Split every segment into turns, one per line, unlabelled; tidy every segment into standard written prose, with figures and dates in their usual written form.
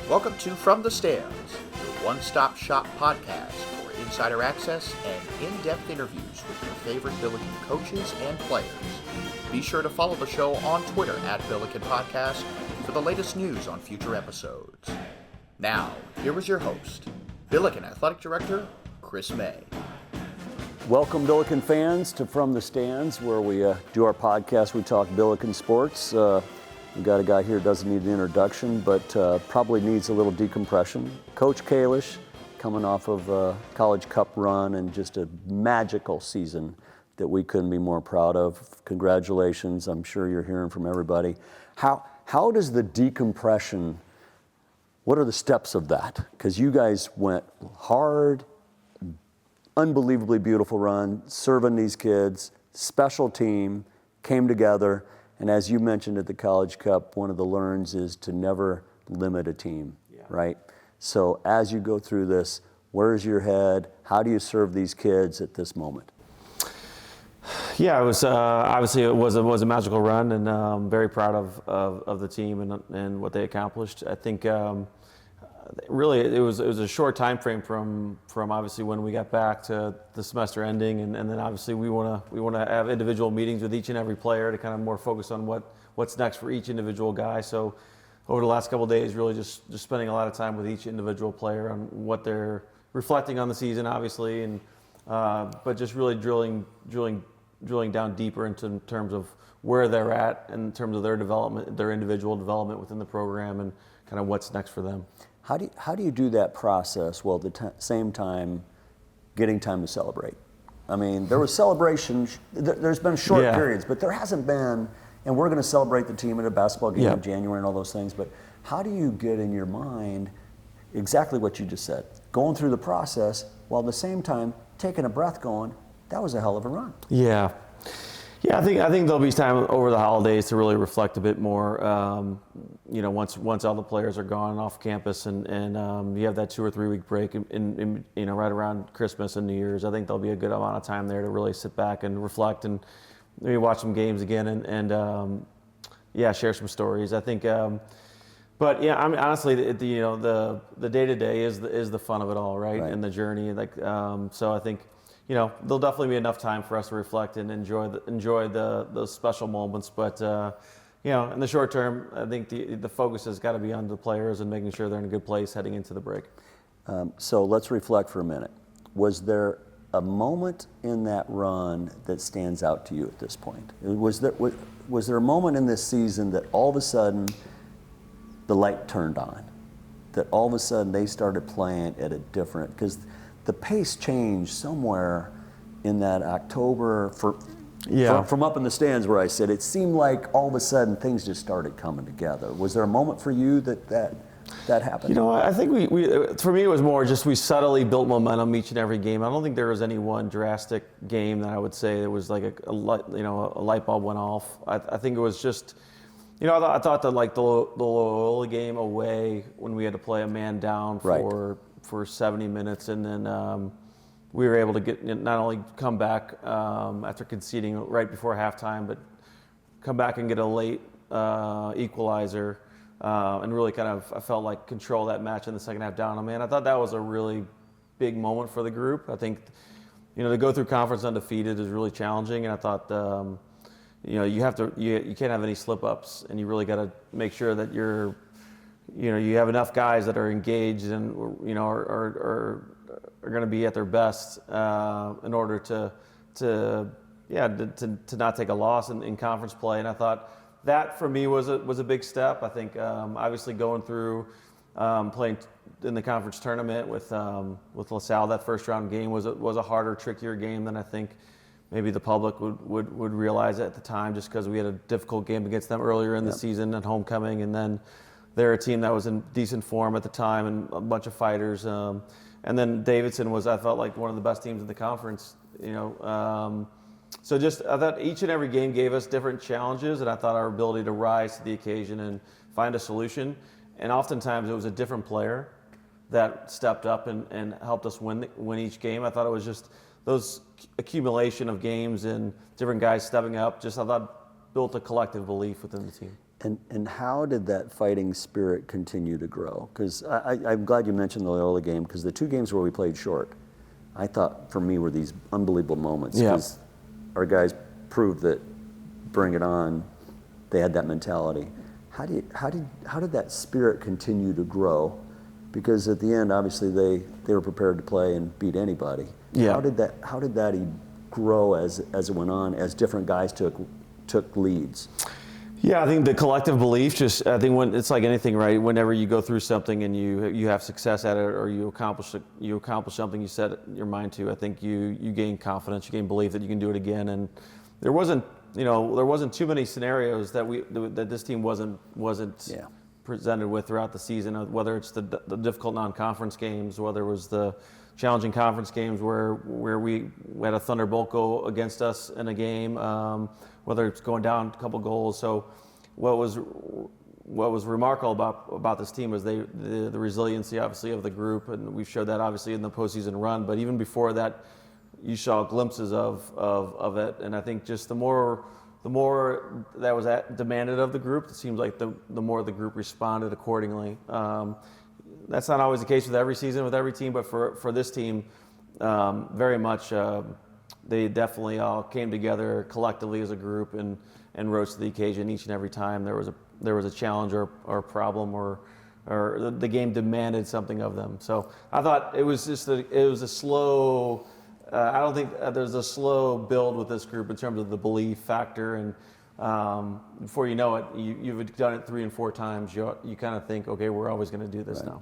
Welcome to From the Stands, your one-stop shop podcast for insider access and in-depth interviews with your favorite Billiken coaches and players. Be sure to follow the show on Twitter at Billiken Podcast for the latest news on future episodes. Now, here is your host, Billiken Athletic Director, Chris May.
Welcome, Billiken fans, to From the Stands, where we do our podcast. We talk Billiken sports. We've got a guy here who doesn't need an introduction, but probably needs a little decompression. Coach Kalish, coming off of a College Cup run and just a magical season that we couldn't be more proud of. Congratulations. I'm sure you're hearing from everybody. How does the decompression, what are the steps of that? Because you guys went hard, unbelievably beautiful run, serving these kids, special team, came together. And as you mentioned at the College Cup, one of the learns is to never limit a team, right? So as you go through this, where's your head? How do you serve these kids at this moment?
Yeah, it was obviously it was a magical run, and I'm very proud of the team and what they accomplished. I think really it was a short time frame from obviously when we got back to the semester ending, and then obviously we want to have individual meetings with each and every player to kind of more focus on what's next for each individual guy. So over the last couple of days, really just spending a lot of time with each individual player on what they're reflecting on the season, obviously, and but just really drilling down deeper into terms of where they're at in terms of their development, their individual development within the program, and kind of what's next for them.
How do you do that process while at the same time getting time to celebrate? I mean, there was celebrations, there's been short periods, but there hasn't been, and we're going to celebrate the team at a basketball game in January and all those things, but how do you get in your mind exactly what you just said, going through the process while at the same time taking a breath going, that was a hell of a run.
Yeah, I think there'll be time over the holidays to really reflect a bit more. Once all the players are gone off campus and you have that 2 or 3 week break in right around Christmas and New Year's. I think there'll be a good amount of time there to really sit back and reflect and maybe watch some games again and share some stories. I think, but yeah, I mean honestly, the day to day is the fun of it all, right? And the journey, so I think. There'll definitely be enough time for us to reflect and enjoy those special moments. But in the short term, I think the focus has got to be on the players and making sure they're in a good place heading into the break.
So let's reflect for a minute. Was there a moment in that run that stands out to you at this point? Was there a moment in this season that all of a sudden the light turned on? That all of a sudden they started playing at a different, because the pace changed somewhere in that October from up in the stands where I said it seemed like all of a sudden things just started coming together. Was there a moment for you that happened?
I think we for me it was more just we subtly built momentum each and every game. I don't think there was any one drastic game that I would say it was like a light bulb went off. I think it was just I thought that like the Loyola game away when we had to play a man down for 70 minutes, and then we were able to get not only come back after conceding right before halftime, but come back and get a late equalizer and really kind of, I felt like, control that match in the second half down. I thought that was a really big moment for the group. I think to go through conference undefeated is really challenging, and I thought you can't have any slip-ups, and you really got to make sure that you have enough guys that are engaged and are going to be at their best in order to not take a loss in conference play. And I thought that for me was a big step. I think obviously going through playing in the conference tournament with LaSalle, that first round game was a harder, trickier game than I think maybe the public would realize at the time, just because we had a difficult game against them earlier in the season at homecoming, and then they're a team that was in decent form at the time and a bunch of fighters. And then Davidson was, I felt like, one of the best teams in the conference. So just I thought each and every game gave us different challenges, and I thought our ability to rise to the occasion and find a solution. And oftentimes it was a different player that stepped up and helped us win each game. I thought it was just those accumulation of games and different guys stepping up. Just I thought built a collective belief within the team.
And how did that fighting spirit continue to grow? Because I'm glad you mentioned the Loyola game, because the 2 games where we played short, I thought for me were these unbelievable moments, because our guys proved that bring it on, they had that mentality. How did that spirit continue to grow? Because at the end, obviously, they were prepared to play and beat anybody.
Yeah.
How did that grow as it went on, as different guys took leads?
Yeah, I think the collective belief, I think when it's like anything, right? Whenever you go through something and you have success at it, or you accomplish something you set your mind to, I think you gain confidence, you gain belief that you can do it again. And there wasn't too many scenarios that this team wasn't presented with throughout the season, whether it's the difficult non-conference games, whether it was the challenging conference games where we had a Thunderbolt go against us in a game, whether it's going down a couple goals. So what was remarkable about this team was the resiliency, obviously, of the group, and we've showed that obviously in the postseason run. But even before that, you saw glimpses of it, and I think just the more that was demanded of the group, it seems like the more the group responded accordingly. That's not always the case with every season, with every team, but for this team, very much they definitely all came together collectively as a group and rose to the occasion each and every time there was a challenge or a problem or the game demanded something of them. So I thought it was a slow. I don't think there's a slow build with this group in terms of the belief factor, and before you know it, you've done it 3 and 4 times. You kind of think, okay, we're always going to do this now.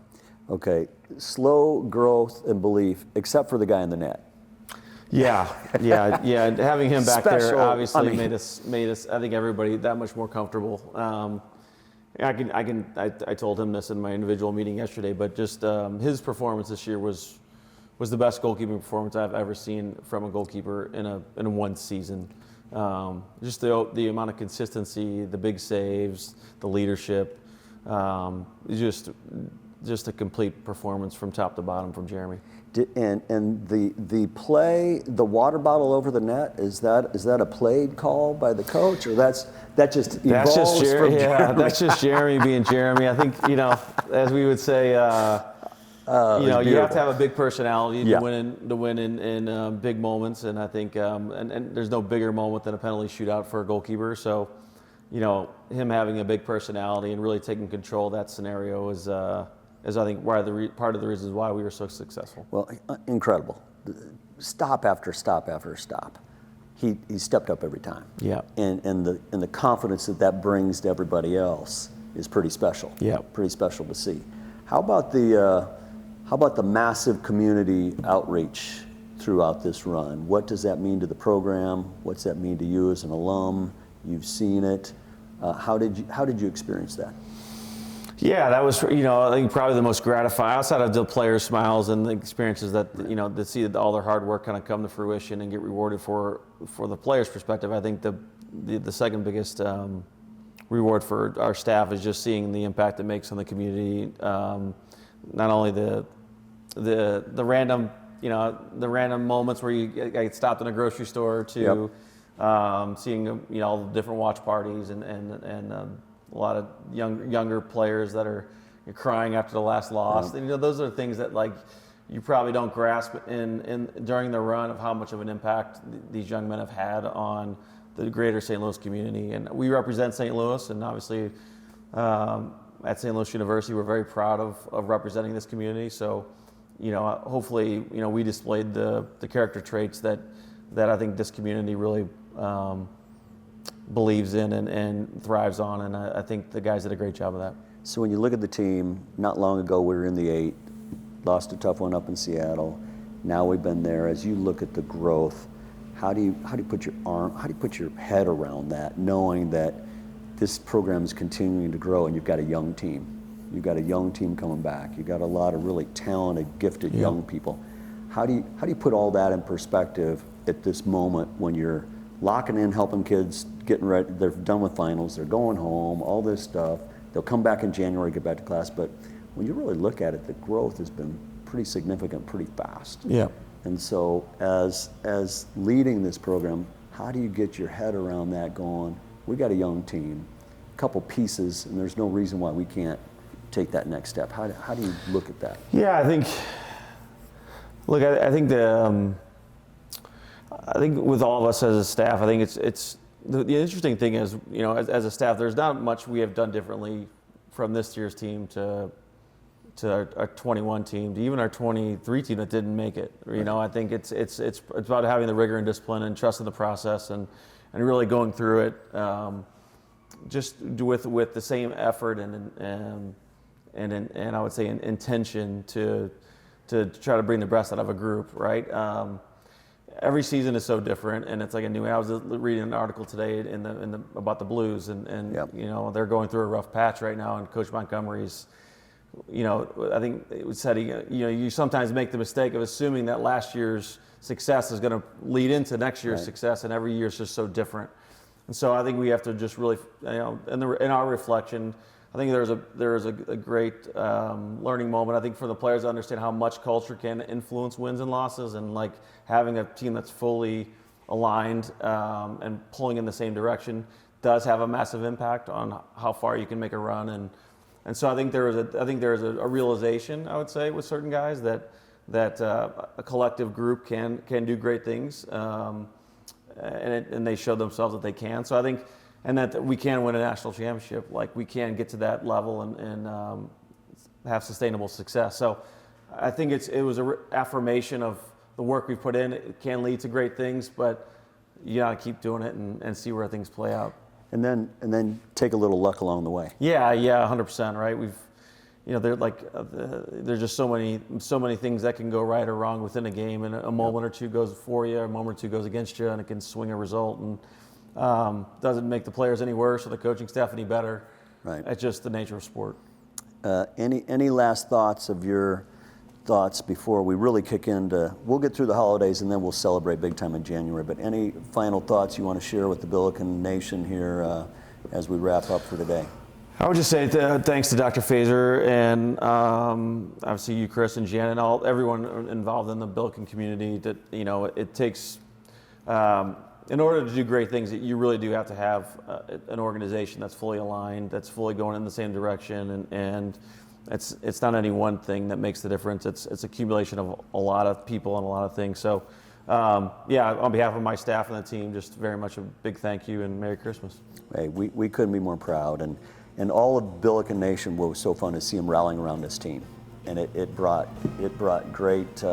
Okay, slow growth and belief, except for the guy in the net.
Yeah. Having him back there obviously made us. I think everybody that much more comfortable. I told him this in my individual meeting yesterday, but just his performance this year was the best goalkeeping performance I've ever seen from a goalkeeper in one season. Just the amount of consistency, the big saves, the leadership, just a complete performance from top to bottom from Jeremy.
And the play, the water bottle over the net, is that a played call by the coach, or that just evolves from Jeremy?
That's just Jeremy being Jeremy. I think, as we would say, you have to have a big personality to win in big moments, and I think and there's no bigger moment than a penalty shootout for a goalkeeper. So, him having a big personality and really taking control of that scenario is I think part of the reasons why we were so successful.
Well, incredible. Stop after stop after stop. He stepped up every time.
Yeah.
And the confidence that brings to everybody else is pretty special.
Yeah.
Pretty special to see. How about the massive community outreach throughout this run? What does that mean to the program? What's that mean to you as an alum? You've seen it. How did you experience that?
Yeah, that was, I think probably the most gratifying, outside of the players' smiles and the experiences that, to see all their hard work kind of come to fruition and get rewarded for the players' perspective. I think the second biggest reward for our staff is just seeing the impact it makes on the community. Not only the random, the random moments where you get stopped in a grocery store to seeing, all the different watch parties and a lot of younger players that are crying after the last loss. And, those are things that you probably don't grasp during the run of how much of an impact these young men have had on the greater St. Louis community. And we represent St. Louis, and obviously at St. Louis University, we're very proud of representing this community. So, hopefully, we displayed the character traits that I think this community really believes in and thrives on, and I think the guys did a great job of that.
So when you look at the team, not long ago we were in the 8, lost a tough one up in Seattle. Now we've been there. As you look at the growth, how do you put your head around that, knowing that this program is continuing to grow and you've got a young team? You've got a young team coming back. You've got a lot of really talented, gifted young people. How do you put all that in perspective at this moment when you're locking in, helping kids, getting ready, they're done with finals, they're going home, all this stuff. They'll come back in January, get back to class, but when you really look at it, the growth has been pretty significant, pretty fast.
Yeah.
And so as leading this program, how do you get your head around that going, we got a young team, couple pieces, and there's no reason why we can't take that next step. How do you look at that?
Yeah, I think with all of us as a staff, I think it's the interesting thing is, as a staff, there's not much we have done differently from this year's team to our 21 team, to even our 23 team that didn't make it. I think it's about having the rigor and discipline and trusting the process and really going through it, just with the same effort and I would say intention to try to bring the best out of a group, right? Every season is so different, and it's like a new. I was reading an article today about the Blues, and
Yep.
They're going through a rough patch right now, and Coach Montgomery's. I think it was said you sometimes make the mistake of assuming that last year's success is going to lead into next year's
Right.
success, and every year is just so different. And so I think we have to just really, in our reflection, I think there's a great learning moment. I think for the players to understand how much culture can influence wins and losses, and like having a team that's fully aligned and pulling in the same direction does have a massive impact on how far you can make a run. And so I think there is a realization, I would say, with certain guys that a collective group can do great things, and they show themselves that they can. So I think, and that we can win a national championship, like we can get to that level and have sustainable success. So I think it was an affirmation of the work we've put in. It can lead to great things, but you gotta keep doing it and see where things play out.
And then take a little luck along the way.
Yeah, 100%. Right. There's just so many things that can go right or wrong within a game, and a moment or two goes for you, a moment or two goes against you, and it can swing a result, and doesn't make the players any worse or the coaching staff any better.
Right.
It's just the nature of sport.
Any last thoughts before we really kick into? We'll get through the holidays and then we'll celebrate big time in January. But any final thoughts you want to share with the Billiken Nation here as we wrap up for today?
I would just say thanks to Dr. Fazer and obviously you, Chris, and Jan, and everyone involved in the Billiken community. That it takes in order to do great things, you really do have to have an organization that's fully aligned, that's fully going in the same direction, and it's not any one thing that makes the difference. It's accumulation of a lot of people and a lot of things. So on behalf of my staff and the team, just very much a big thank you and Merry Christmas.
Hey, we couldn't be more proud, and all of Billiken Nation. What was so fun to see them rallying around this team, and it brought great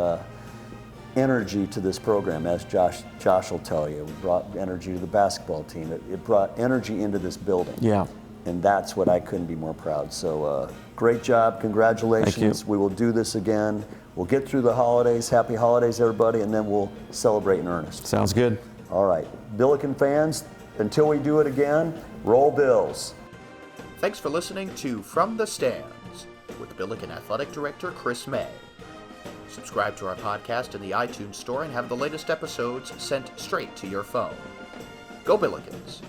energy to this program, as Josh will tell you. It brought energy to the basketball team. It brought energy into this building.
Yeah.
And that's what I couldn't be more proud. So great job, congratulations.
Thank you.
We will do this again. We'll get through the holidays. Happy holidays, everybody, and then we'll celebrate in earnest.
Sounds good.
All right, Billiken fans, until we do it again, roll Bills.
Thanks for listening to From the Stands with Billiken Athletic Director Chris May. Subscribe to our podcast in the iTunes Store and have the latest episodes sent straight to your phone. Go Billikens!